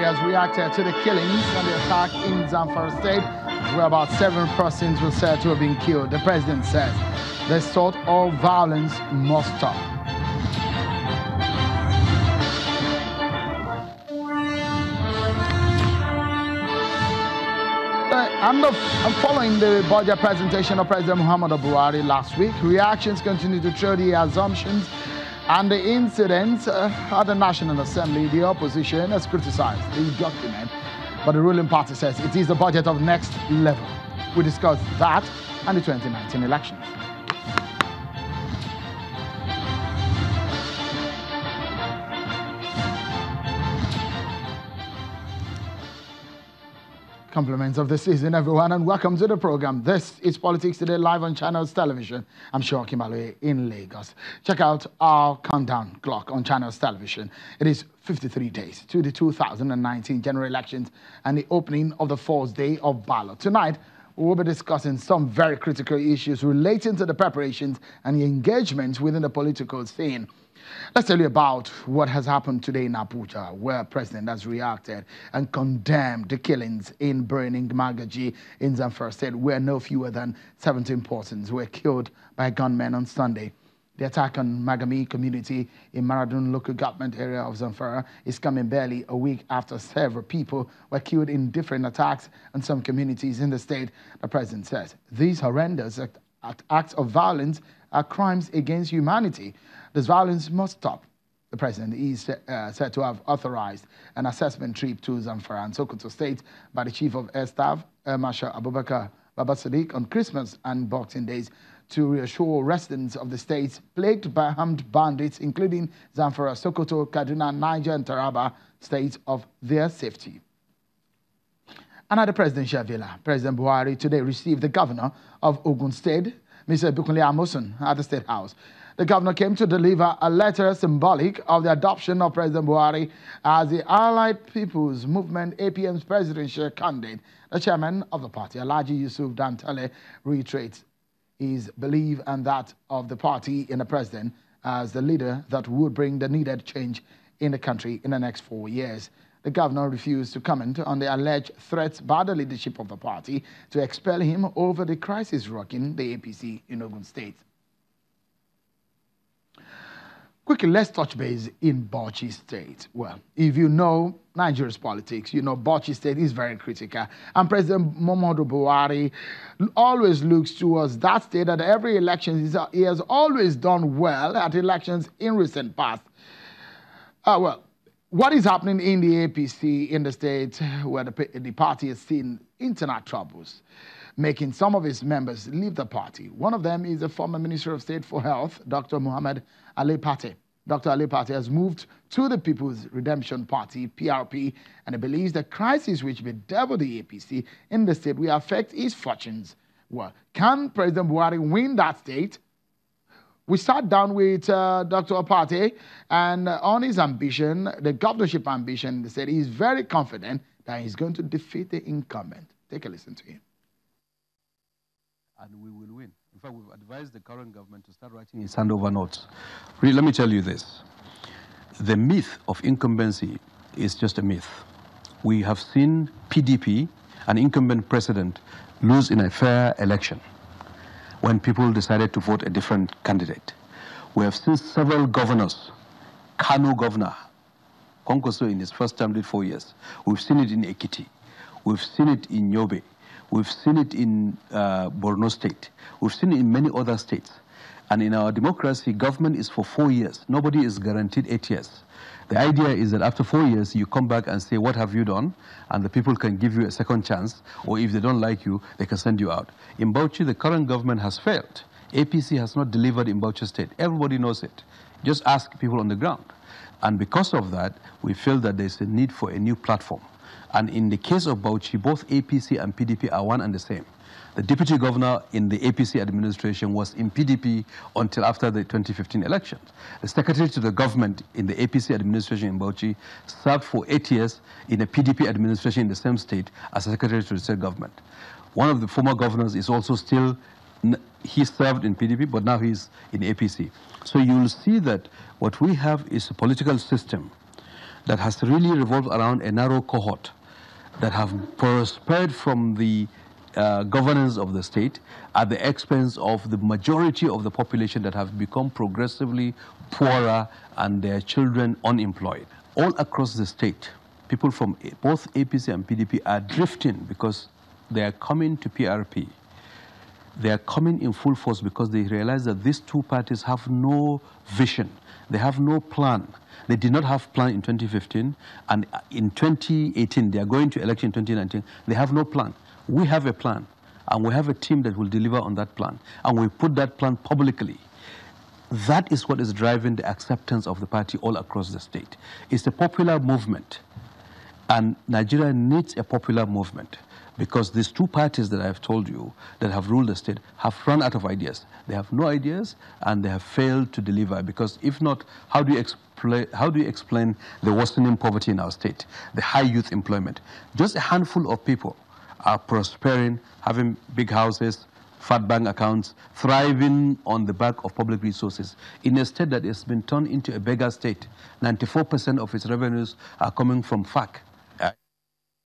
has reacted to the killings and the attack in Zamfara State, where about 7 persons were said to have been killed. The president says this sort of violence must stop. I'm following the budget presentation of President Muhammadu Buhari last week. Reactions continue to throw the assumptions and the incidents at the National Assembly. The opposition has criticized the document, but the ruling party says it is the budget of next level. We discussed that and the 2019 elections. Compliments of the season, everyone, and welcome to the program. This is Politics Today, live on Channels Television. I'm Sean Kimbalwe in Lagos. Check out our countdown clock on Channels Television. It is 53 days to the 2019 general elections and the opening of the fourth day of ballot. Tonight, we'll be discussing some very critical issues relating to the preparations and the engagement within the political scene. Let's tell you about what has happened today in Abuja, where the president has reacted and condemned the killings in burning Magaji in Zamfara State, where no fewer than 17 persons were killed by gunmen on Sunday. The attack on Magami community in Maradun local government area of Zamfara is coming barely a week after several people were killed in different attacks in some communities in the state. The president says these horrendous acts of violence are crimes against humanity. This violence must stop. The president is said to have authorized an assessment trip to Zamfara and Sokoto State by the Chief of Air Staff, Marshal Abubakar Baba Sadiq, on Christmas and Boxing Days to reassure residents of the states plagued by armed bandits, including Zamfara, Sokoto, Kaduna, Niger, and Taraba states, of their safety. And at the presidential villa, President Buhari today received the governor of Ogun State, Mr. Amosun, at the State House. The governor came to deliver a letter symbolic of the adoption of President Buhari as the Allied People's Movement APM's presidential candidate. The chairman of the party, Alhaji Yusuf Dantale, reiterates his belief and that of the party in the president as the leader that would bring the needed change in the country in the next 4 years. The governor refused to comment on the alleged threats by the leadership of the party to expel him over the crisis rocking the APC in Ogun State. Quickly, let's touch base in Bauchi State. Well, if you know Nigeria's politics, you know Bauchi State is very critical. And President Muhammadu Buhari always looks towards that state at every election. He has always done well at elections in recent past. Well, what is happening in the APC in the state where the party has seen internal troubles, making some of its members leave the party? One of them is the former Minister of State for Health, Dr. Muhammad Ali Pate. Dr. Ali Pate has moved to the People's Redemption Party, PRP, and he believes the crisis which bedeviled the APC in the state will affect his fortunes. Well, can President Buhari win that state? We sat down with Dr. Pate, and on his ambition, the governorship ambition, they said he's very confident that he's going to defeat the incumbent. Take a listen to him. And we will win. In fact, we've advised the current government to start writing its handover notes. Really, let me tell you this. The myth of incumbency is just a myth. We have seen PDP, an incumbent president, lose in a fair election when people decided to vote a different candidate. We have seen several governors, Kano governor, Konkoso in his first term did 4 years. We've seen it in Ekiti. We've seen it in Yobe. We've seen it in Borno State. We've seen it in many other states. And in our democracy, government is for 4 years. Nobody is guaranteed 8 years. The idea is that after 4 years, you come back and say, what have you done? And the people can give you a second chance, or if they don't like you, they can send you out. In Bauchi, the current government has failed. APC has not delivered in Bauchi State. Everybody knows it. Just ask people on the ground. And because of that, we feel that there's a need for a new platform. And in the case of Bauchi, both APC and PDP are one and the same. The deputy governor in the APC administration was in PDP until after the 2015 elections. The secretary to the government in the APC administration in Bauchi served for 8 years in a PDP administration in the same state as a secretary to the state government. One of the former governors is also still, he served in PDP, but now he's in APC. So you'll see that what we have is a political system that has really revolved around a narrow cohort that have prospered from the governance of the state at the expense of the majority of the population that have become progressively poorer and their children unemployed. All across the state, people from both APC and PDP are drifting because they are coming to PRP. They are coming in full force because they realize that these two parties have no vision. They have no plan. They did not have plan in 2015, and in 2018, they are going to election in 2019. They have no plan. We have a plan, and we have a team that will deliver on that plan, and we put that plan publicly. That is what is driving the acceptance of the party all across the state. It's a popular movement, and Nigeria needs a popular movement, because these two parties that I have told you that have ruled the state have run out of ideas. They have no ideas, and they have failed to deliver, because if not, how do you explain the worsening poverty in our state, the high youth employment? Just a handful of people are prospering, having big houses, fat bank accounts, thriving on the back of public resources in a state that has been turned into a beggar state. 94% of its revenues are coming from FAC.